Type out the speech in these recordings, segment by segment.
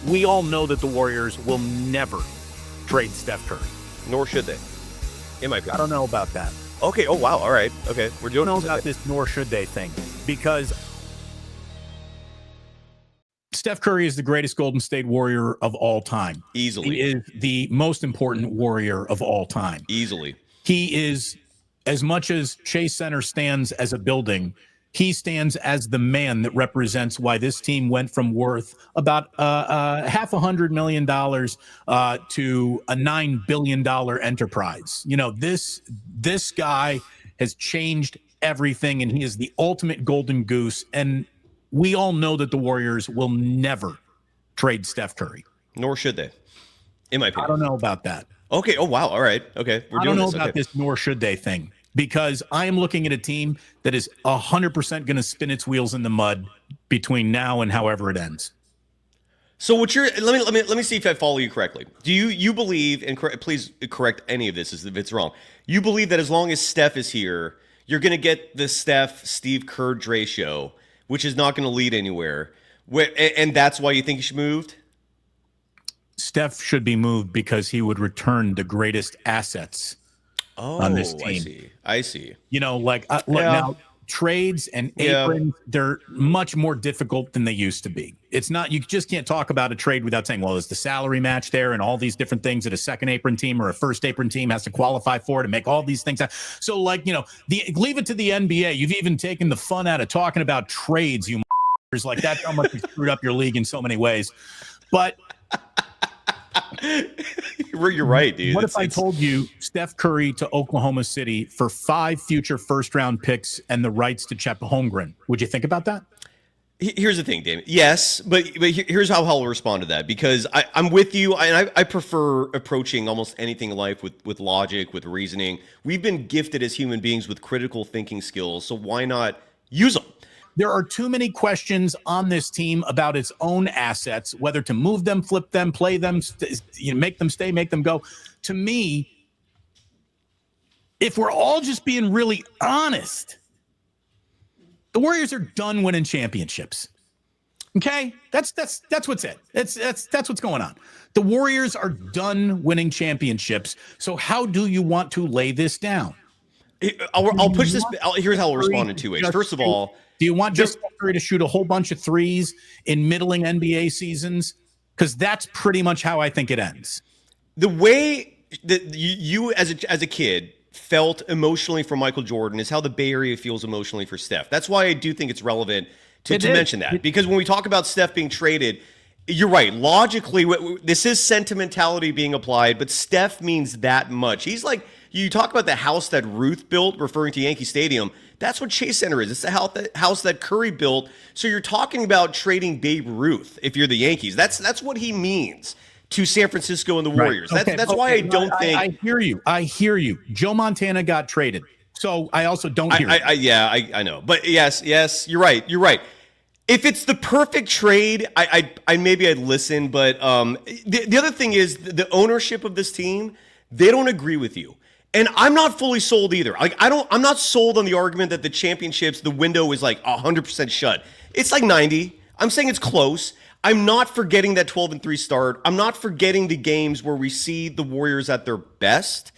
We all know that the Warriors will never trade Steph Curry. Nor should they, in my opinion. I don't know about that. Okay. Oh, wow. All right. Okay. We're doing I don't know about this nor should they thing, because Steph Curry is the greatest Golden State Warrior of all time. Easily. He is the most important Warrior of all time. Easily. He is, as much as Chase Center stands as a building, he stands as the man that represents why this team went from worth about $500 million to a $9 billion enterprise. You know, this guy has changed everything, and he is the ultimate golden goose. And we all know that the Warriors will never trade Steph Curry. Nor should they, in my opinion. I don't know about that. Okay. Oh, wow. All right. Okay. I don't know about this nor should they thing, because I am looking at a team that is 100% going to spin its wheels in the mud between now and however it ends. So what you're let me see if I follow you correctly. Do you believe, and please correct any of this if it's wrong, you believe that as long as Steph is here, you're going to get the Steve Kerr Dre show, which is not going to lead anywhere, and that's why you think he should be moved? Steph should be moved because he would return the greatest assets on this team. I see. You know, like look, now trades and aprons, they're much more difficult than they used to be. It's not, you just can't talk about a trade without saying, well, is the salary match there and all these different things that a second apron team or a first apron team has to qualify for to make all these things. So, like, you know, leave it to the NBA. You've even taken the fun out of talking about trades, you like that's how much you screwed up your league in so many ways. But you're right, dude. What if I told you Steph Curry to Oklahoma City for 5 future first-round picks and the rights to Chet Holmgren? Would you think about that? Here's the thing, Damon. Yes, but here's how I'll respond to that, because I'm with you, and I prefer approaching almost anything in life with logic, with reasoning. We've been gifted as human beings with critical thinking skills, so why not use them? There are too many questions on this team about its own assets, whether to move them, flip them, play them, make them stay, make them go. To me, if we're all just being really honest, the Warriors are done winning championships. Okay, that's what's it. That's what's going on. The Warriors are done winning championships. So how do you want to lay this down? I'll push this. Here's how I'll respond in 2 ways. First of all, do you want just Curry to shoot a whole bunch of threes in middling NBA seasons? Because that's pretty much how I think it ends. The way that you as a kid felt emotionally for Michael Jordan is how the Bay Area feels emotionally for Steph. That's why I do think it's relevant to mention that. Because when we talk about Steph being traded, you're right. Logically, this is sentimentality being applied, but Steph means that much. He's like, you talk about the house that Ruth built, referring to Yankee Stadium. That's what Chase Center is. It's the house that Curry built. So you're talking about trading Babe Ruth if you're the Yankees. That's what he means to San Francisco and the Warriors. Right. That's why I don't think. I hear you. Joe Montana got traded. So I also don't hear it. I know. But yes, you're right. If it's the perfect trade, I maybe I'd listen. But the other thing is the ownership of this team, they don't agree with you. And I'm not fully sold either. I'm not sold on the argument that the championships, the window is like 100% shut. It's like 90. I'm saying it's close. I'm not forgetting that 12-3 start. I'm not forgetting the games where we see the Warriors at their best.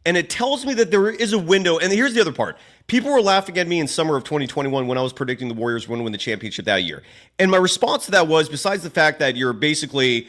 And it tells me that there is a window. And here's the other part. People were laughing at me in summer of 2021 when I was predicting the Warriors were going to win the championship that year. And my response to that was, besides the fact that you're basically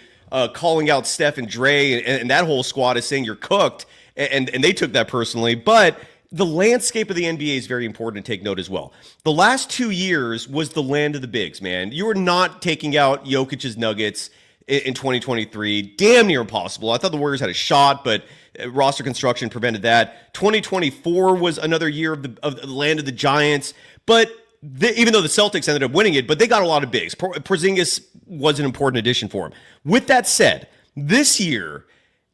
calling out Steph and Dre and that whole squad is saying you're cooked, and they took that personally, but the landscape of the NBA is very important to take note as well. The last 2 years was the land of the bigs, man. You were not taking out Jokic's Nuggets in 2023. Damn near impossible. I thought the Warriors had a shot, but roster construction prevented that. 2024 was another year of the land of the Giants, but even though the Celtics ended up winning it, but they got a lot of bigs. Porzingis was an important addition for him. With that said, this year,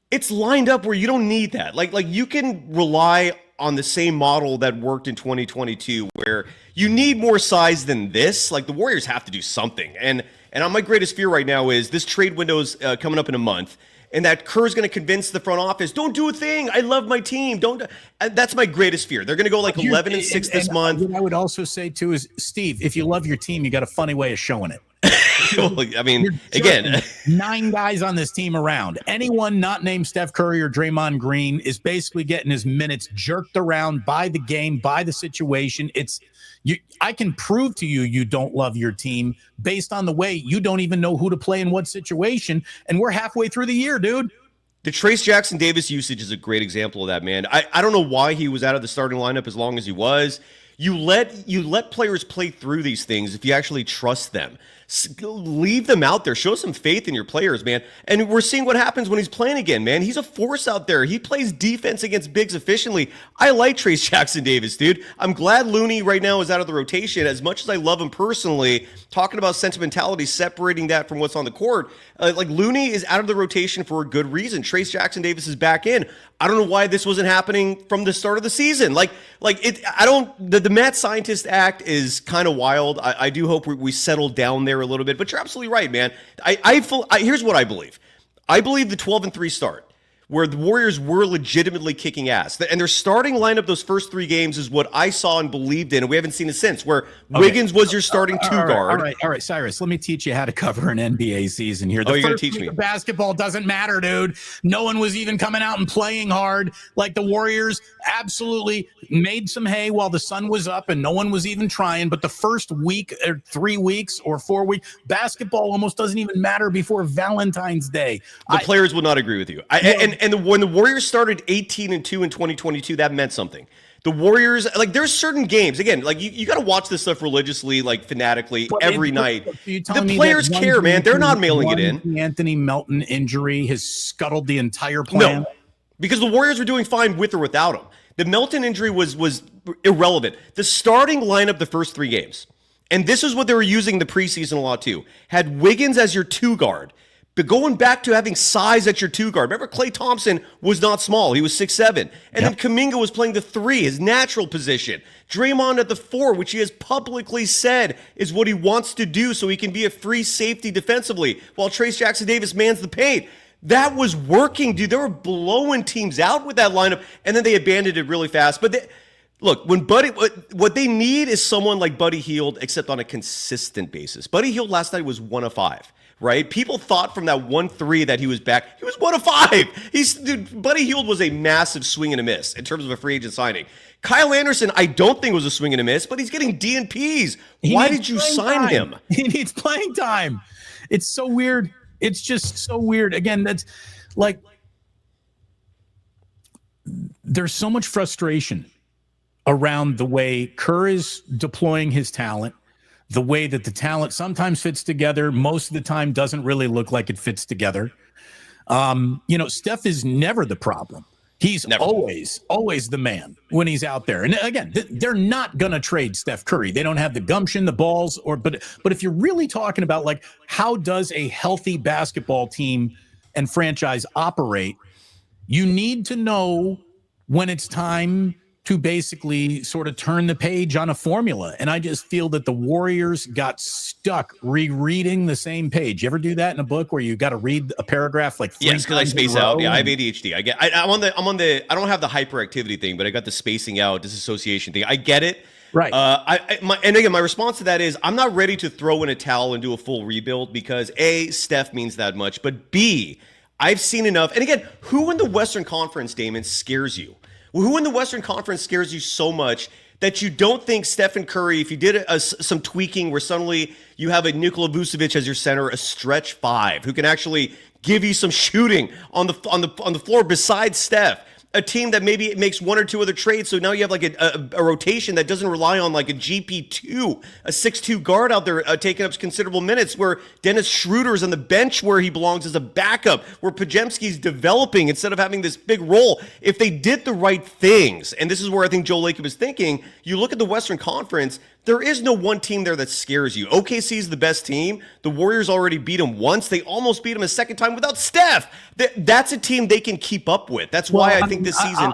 it's lined up where you don't need that. Like you can rely on the same model that worked in 2022, where you need more size than this. Like the Warriors have to do something. And my greatest fear right now is this trade window's coming up in a month, and that Kerr's going to convince the front office, don't do a thing. I love my team. Don't. That's my greatest fear. They're going to go like 11-6 this month. What I would also say too is, Steve, if you love your team, you got a funny way of showing it. Well, I mean, You're again, jerking 9 guys on this team around. Anyone not named Steph Curry or Draymond Green is basically getting his minutes jerked around by the game, by the situation. I can prove to you you don't love your team based on the way you don't even know who to play in what situation, and we're halfway through the year, dude. the Trace Jackson Davis usage is a great example of that, man. I don't know why he was out of the starting lineup as long as he was. You let players play through these things if you actually trust them. Leave them out there. Show some faith in your players, man. And we're seeing what happens when he's playing again, man. He's a force out there. He plays defense against bigs efficiently. I like Trace Jackson Davis, dude. I'm glad Looney right now is out of the rotation. As much as I love him personally, talking about sentimentality, separating that from what's on the court, like Looney is out of the rotation for a good reason. Trace Jackson Davis is back in. I don't know why this wasn't happening from the start of the season. The mad scientist act is kind of wild. I do hope we settle down there a little bit, but you're absolutely right, man. Here's what I believe. I believe the 12-3 start, where the Warriors were legitimately kicking ass. And their starting lineup those first 3 games is what I saw and believed in, and we haven't seen it since, where Wiggins was your starting two-guard. All right, Cyrus, let me teach you how to cover an NBA season here. You're going to teach me. Basketball doesn't matter, dude. No one was even coming out and playing hard. Like, the Warriors absolutely made some hay while the sun was up, and no one was even trying. But the first week or 3 weeks or 4 weeks, basketball almost doesn't even matter before Valentine's Day. The players will not agree with you. When the Warriors started 18-2 in 2022, that meant something. The Warriors, like, there's certain games, again, like, you got to watch this stuff religiously, like, fanatically, every night. The players care, man. They're not mailing it in. The Anthony Melton injury has scuttled the entire plan. No, because the Warriors were doing fine with or without him. The Melton injury was irrelevant. The starting lineup the first 3 games, and this is what they were using the preseason a lot too, had Wiggins as your two-guard. But going back to having size at your two-guard. Remember, Klay Thompson was not small. He was 6'7". And then Kuminga was playing the 3, his natural position. Draymond at the 4, which he has publicly said is what he wants to do so he can be a free safety defensively, while Trace Jackson Davis mans the paint. That was working, dude. They were blowing teams out with that lineup, and then they abandoned it really fast. But look, when what they need is someone like Buddy Hield, except on a consistent basis. Buddy Hield last night was 1 of 5. Right? People thought from that 1-3 that he was back. He was 1 of 5. Buddy Hield was a massive swing and a miss in terms of a free agent signing. Kyle Anderson, I don't think was a swing and a miss, but he's getting DNPs. Why did you sign him? He needs playing time. It's so weird. It's just so weird. Again, that's like, there's so much frustration around the way Kerr is deploying his talent. The way that the talent sometimes fits together, most of the time doesn't really look like it fits together. Steph is never the problem. He's always the man when he's out there. And again, they're not going to trade Steph Curry. They don't have the gumption, the balls, but if you're really talking about, like, how does a healthy basketball team and franchise operate, you need to know when it's time to basically sort of turn the page on a formula. And I just feel that the Warriors got stuck rereading the same page. You ever do that in a book where you got to read a paragraph like 3 times? Yes, because I space out. Yeah, I have ADHD. I'm on the I don't have the hyperactivity thing, but I got the spacing out, disassociation thing. I get it. Right. And again, my response to that is I'm not ready to throw in a towel and do a full rebuild because A, Steph means that much, but B, I've seen enough. And again, who in the Western Conference, Damon, scares you? Who in the Western Conference scares you so much that you don't think Stephen Curry, if you did some tweaking where suddenly you have a Nikola Vucevic as your center, a stretch 5, who can actually give you some shooting on the floor besides Steph, a team that maybe it makes 1 or 2 other trades, so now you have like a rotation that doesn't rely on like a GP2, a 6'2 guard out there taking up considerable minutes, where Dennis Schroeder's on the bench where he belongs as a backup, where Pajemski's developing instead of having this big role. If they did the right things, and this is where I think Joe Lacob is thinking, you look at the Western Conference, there is no one team there that scares you. OKC is the best team. The Warriors already beat them once. They almost beat them a second time without Steph. That's a team they can keep up with. That's why I think this season.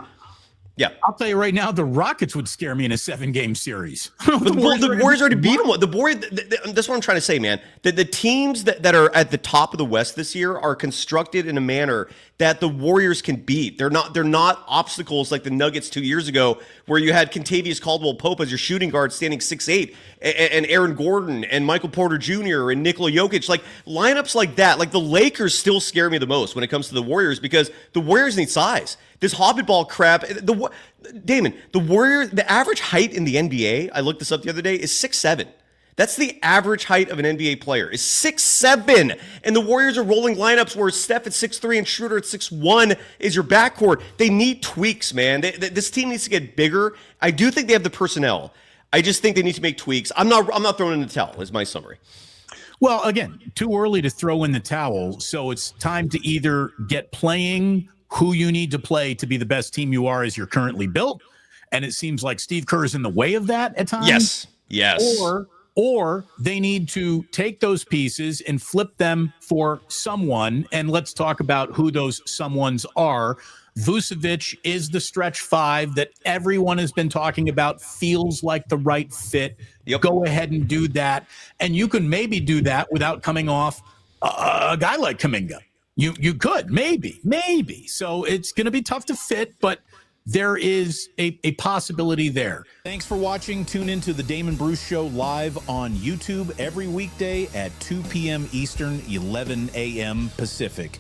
Yeah. I'll tell you right now, the Rockets would scare me in a 7-game series. But the Warriors already beat them. That's what I'm trying to say, man. The teams that are at the top of the West this year are constructed in a manner that the Warriors can beat. They're not obstacles like the Nuggets 2 years ago, where you had Kentavious Caldwell-Pope as your shooting guard standing 6'8", and Aaron Gordon and Michael Porter Jr. and Nikola Jokic. Like lineups like that, like the Lakers still scare me the most when it comes to the Warriors, because the Warriors need size. This hobbit ball crap. Damon, the average height in the NBA, I looked this up the other day, is 6'7". That's the average height of an NBA player, is 6'7". And the Warriors are rolling lineups where Steph at 6'3" and Schroeder at 6'1" is your backcourt. They need tweaks, man. This team needs to get bigger. I do think they have the personnel. I just think they need to make tweaks. I'm not throwing in the towel, is my summary. Well, again, too early to throw in the towel. So it's time to either get playing who you need to play to be the best team you are as you're currently built. And it seems like Steve Kerr is in the way of that at times. Yes. Or they need to take those pieces and flip them for someone. And let's talk about who those someones are. Vucevic is the stretch 5 that everyone has been talking about, feels like the right fit. Yep. Go ahead and do that. And you can maybe do that without coming off a guy like Kuminga. You could, maybe. So it's going to be tough to fit, but there is a possibility there. Thanks for watching. Tune into the Damon Bruce Show live on YouTube every weekday at 2 p.m. Eastern, 11 a.m. Pacific.